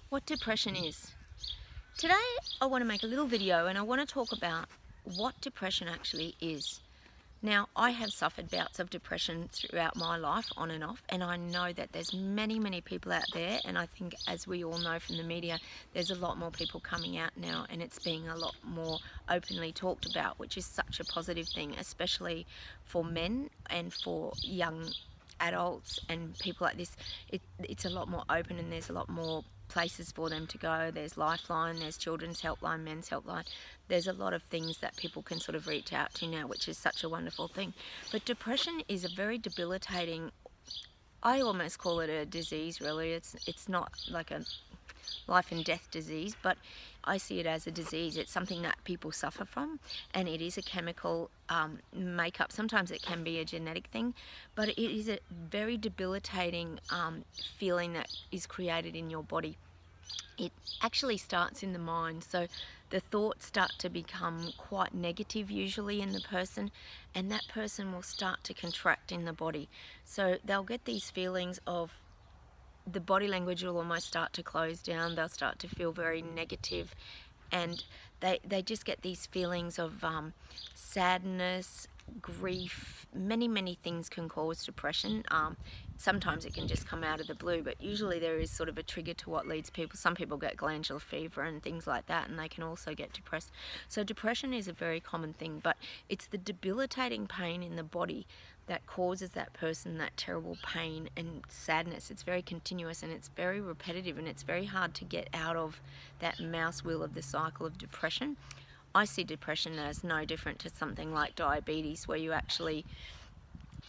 what depression is. Today I want to make a little video and I want to talk about what depression actually is. Now, I have suffered bouts of depression throughout my life, on and off, and I know that there's many people out there, and I think, as we all know from the media, there's a lot more people coming out now and it's being a lot more openly talked about, which is such a positive thing, especially for men and for young adults and people like this. It's a lot more open and there's a lot more places for them to go. There's Lifeline, there's Children's Helpline, Men's Helpline. There's a lot of things that people can sort of reach out to now, which is such a wonderful thing. But depression is a very debilitating, I almost call it a disease really. It's not like a life and death disease, but I see it as a disease. It's something that people suffer from, and it is a chemical makeup. Sometimes it can be a genetic thing, but it is a very debilitating feeling that is created in your body. It actually starts in the mind, so the thoughts start to become quite negative usually in the person, and that person will start to contract in the body. So they'll get these feelings of, the body language will almost start to close down. They'll start to feel very negative, and they just get these feelings of sadness, grief. Many things can cause depression. Sometimes it can just come out of the blue, but usually there is sort of a trigger to what leads people. Some people get glandular fever and things like that, and they can also get depressed. So depression is a very common thing, but it's the debilitating pain in the body that causes that person that terrible pain and sadness. It's very continuous and it's very repetitive, and it's very hard to get out of that mouse wheel of the cycle of depression. I see depression as no different to something like diabetes, where you actually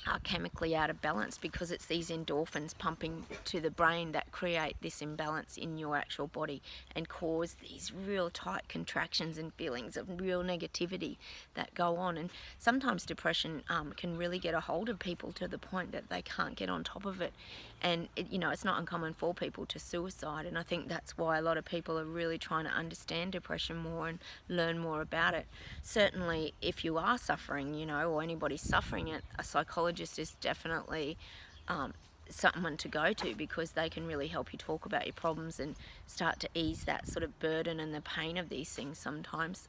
are chemically out of balance because it's these endorphins pumping to the brain that create this imbalance in your actual body and cause these real tight contractions and feelings of real negativity that go on. And sometimes depression can really get a hold of people to the point that they can't get on top of it, and it's not uncommon for people to suicide. And I think that's why a lot of people are really trying to understand depression more and learn more about it. Certainly if you are suffering, or anybody's suffering it, a psychologist is definitely someone to go to, because they can really help you talk about your problems and start to ease that sort of burden and the pain of these things sometimes.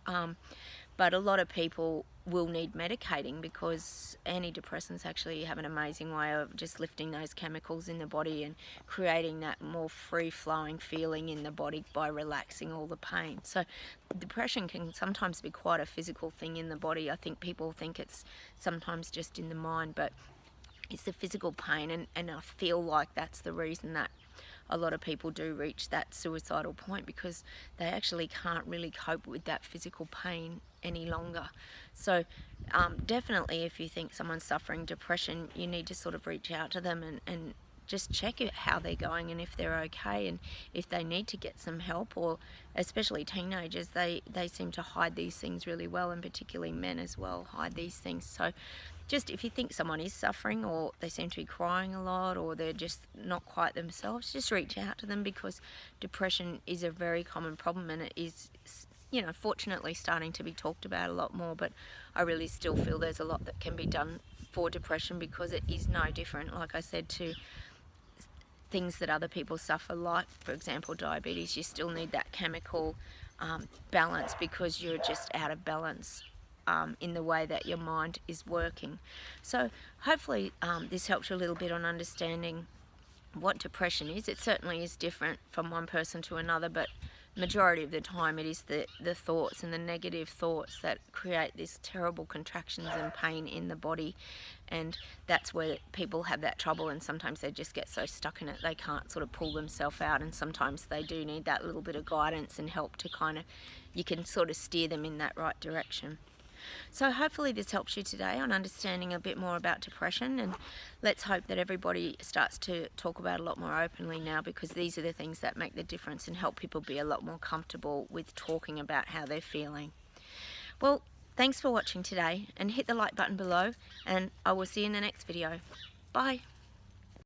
But a lot of people will need medicating, because antidepressants actually have an amazing way of just lifting those chemicals in the body and creating that more free-flowing feeling in the body by relaxing all the pain. So depression can sometimes be quite a physical thing in the body. I think people think it's sometimes just in the mind, but it's the physical pain, and I feel like that's the reason that a lot of people do reach that suicidal point, because they actually can't really cope with that physical pain any longer. So definitely, if you think someone's suffering depression, you need to sort of reach out to them and just check how they're going and if they're okay, and if they need to get some help. Or especially teenagers, they seem to hide these things really well, and particularly men as well hide these things. So just if you think someone is suffering, or they seem to be crying a lot, or they're just not quite themselves, just reach out to them, because depression is a very common problem, and it is, fortunately starting to be talked about a lot more. But I really still feel there's a lot that can be done for depression, because it is no different, like I said, to things that other people suffer, like, for example, diabetes. You still need that chemical balance, because you're just out of balance in the way that your mind is working. So hopefully this helps you a little bit on understanding what depression is. It certainly is different from one person to another, but majority of the time it is the thoughts and the negative thoughts that create these terrible contractions and pain in the body, and that's where people have that trouble, and sometimes they just get so stuck in it they can't sort of pull themselves out, and sometimes they do need that little bit of guidance and help to you can sort of steer them in that right direction. So hopefully this helps you today on understanding a bit more about depression, and let's hope that everybody starts to talk about it a lot more openly now, because these are the things that make the difference and help people be a lot more comfortable with talking about how they're feeling. Well, thanks for watching today, and hit the like button below, and I will see you in the next video. Bye.